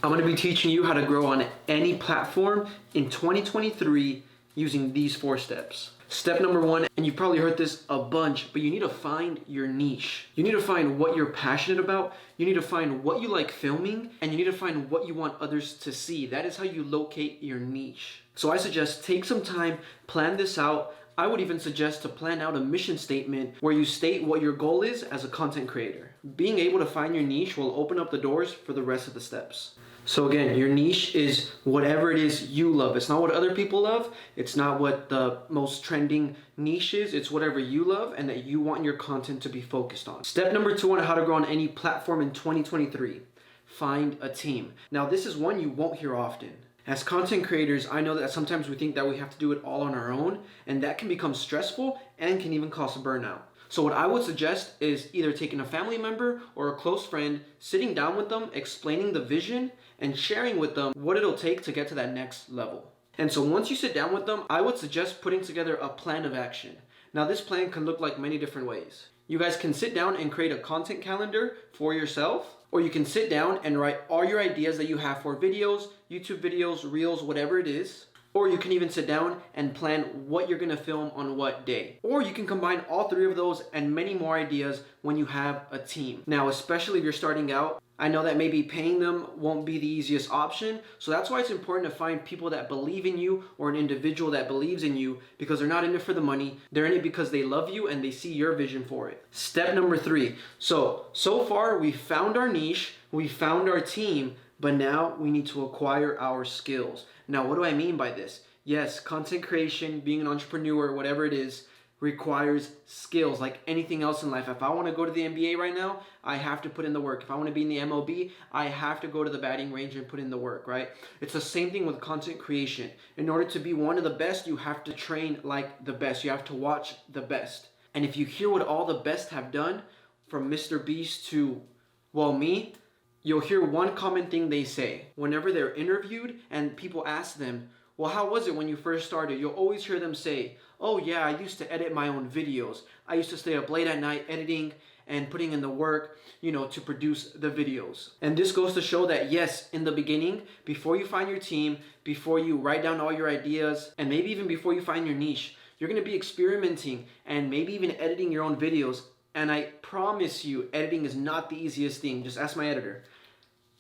I'm going to be teaching you how to grow on any platform in 2023 using these 4 steps. Step number 1, and you've probably heard this a bunch, but you need to find your niche. You need to find what you're passionate about, you need to find what you like filming, and you need to find what you want others to see. That is how you locate your niche. So I suggest take some time, plan this out. I would even suggest to plan out a mission statement where you state what your goal is as a content creator. Being able to find your niche will open up the doors for the rest of the steps. So again, your niche is whatever it is you love. It's not what other people love. It's not what the most trending niche is. It's whatever you love and that you want your content to be focused on. Step number 2 on how to grow on any platform in 2023. Find a team. Now this is one you won't hear often. As content creators, I know that sometimes we think that we have to do it all on our own, and that can become stressful and can even cause burnout. So what I would suggest is either taking a family member or a close friend, sitting down with them, explaining the vision, and sharing with them what it'll take to get to that next level. And so once you sit down with them, I would suggest putting together a plan of action. Now this plan can look like many different ways. You guys can sit down and create a content calendar for yourself, or you can sit down and write all your ideas that you have for videos, YouTube videos, reels, whatever it is. Or you can even sit down and plan what you're gonna film on what day. Or you can combine all 3 of those and many more ideas when you have a team. Now, especially if you're starting out, I know that maybe paying them won't be the easiest option. So that's why it's important to find people that believe in you or an individual that believes in you, because they're not in it for the money. They're in it because they love you and they see your vision for it. Step number 3. So far we found our niche, we found our team, but now we need to acquire our skills. Now, what do I mean by this? Yes, content creation, being an entrepreneur, whatever it is, requires skills like anything else in life. If I want to go to the NBA right now, I have to put in the work. If I want to be in the MLB, I have to go to the batting range and put in the work, right? It's the same thing with content creation. In order to be one of the best, you have to train like the best. You have to watch the best. And if you hear what all the best have done, from Mr. Beast to, well, me, you'll hear one common thing they say. Whenever they're interviewed and people ask them, well, how was it when you first started? You'll always hear them say, oh yeah, I used to edit my own videos. I used to stay up late at night editing and putting in the work, to produce the videos. And this goes to show that yes, in the beginning, before you find your team, before you write down all your ideas, and maybe even before you find your niche, you're gonna be experimenting and maybe even editing your own videos. And I promise you, editing is not the easiest thing. Just ask my editor.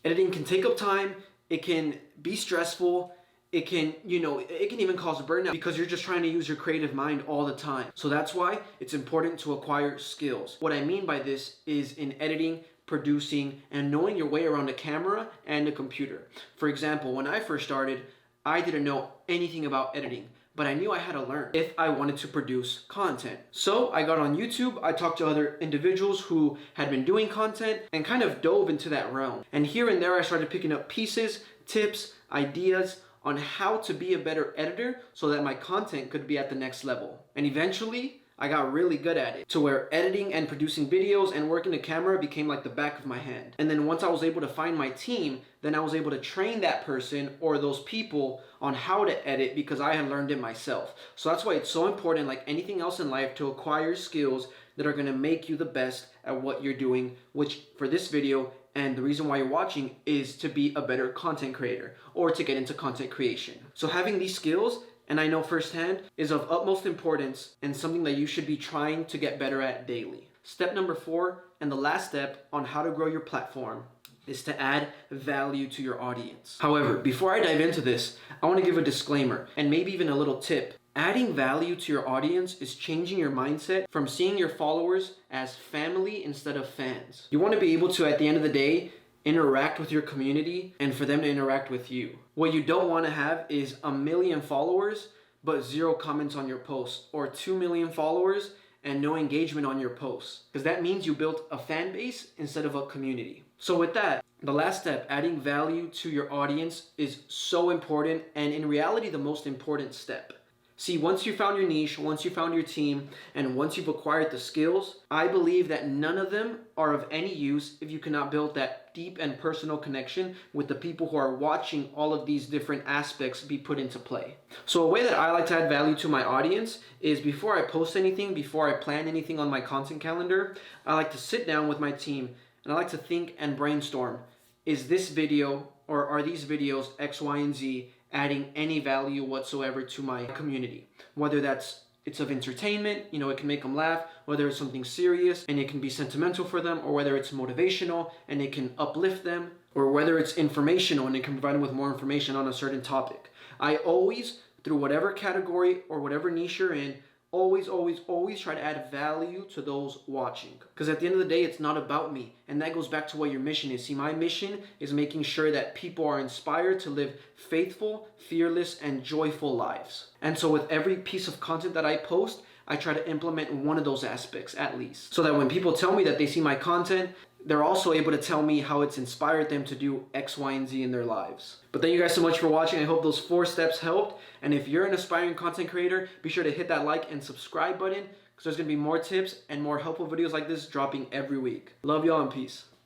Editing can take up time, it can be stressful, it can even cause a burnout because you're just trying to use your creative mind all the time. So that's why it's important to acquire skills. What I mean by this is in editing, producing, and knowing your way around a camera and a computer. For example, when I first started, I didn't know anything about editing, but I knew I had to learn if I wanted to produce content. So I got on YouTube, I talked to other individuals who had been doing content and kind of dove into that realm. And here and there I started picking up pieces, tips, ideas on how to be a better editor so that my content could be at the next level. And eventually, I got really good at it to where editing and producing videos and working the camera became like the back of my hand. And then once I was able to find my team, then I was able to train that person or those people on how to edit because I had learned it myself. So that's why it's so important, like anything else in life, to acquire skills that are gonna make you the best at what you're doing, which for this video and the reason why you're watching is to be a better content creator or to get into content creation. So having these skills, and I know firsthand, is of utmost importance and something that you should be trying to get better at daily. Step number 4, and the last step on how to grow your platform, is to add value to your audience. However, before I dive into this, I want to give a disclaimer and maybe even a little tip. Adding value to your audience is changing your mindset from seeing your followers as family instead of fans. You want to be able to, at the end of the day, interact with your community and for them to interact with you. What you don't want to have is 1 million followers but 0 comments on your posts, or 2 million followers and no engagement on your posts, because that means you built a fan base instead of a community. So with that, the last step, adding value to your audience, is so important, and in reality the most important step. See, once you found your niche, once you found your team, and once you've acquired the skills, I believe that none of them are of any use if you cannot build that deep and personal connection with the people who are watching all of these different aspects be put into play. So a way that I like to add value to my audience is before I post anything, before I plan anything on my content calendar, I like to sit down with my team and I like to think and brainstorm. Is this video or are these videos X, Y, and Z adding any value whatsoever to my community? Whether it's of entertainment, it can make them laugh, whether it's something serious and it can be sentimental for them, or whether it's motivational and it can uplift them, or whether it's informational and it can provide them with more information on a certain topic. I always, through whatever category or whatever niche you're in, always try to add value to those watching. Because at the end of the day, it's not about me. And that goes back to what your mission is. See, my mission is making sure that people are inspired to live faithful, fearless, and joyful lives. And so with every piece of content that I post, I try to implement one of those aspects at least. So that when people tell me that they see my content, they're also able to tell me how it's inspired them to do X, Y, and Z in their lives. But thank you guys so much for watching. I hope those 4 steps helped. And if you're an aspiring content creator, be sure to hit that like and subscribe button, because there's going to be more tips and more helpful videos like this dropping every week. Love y'all and peace.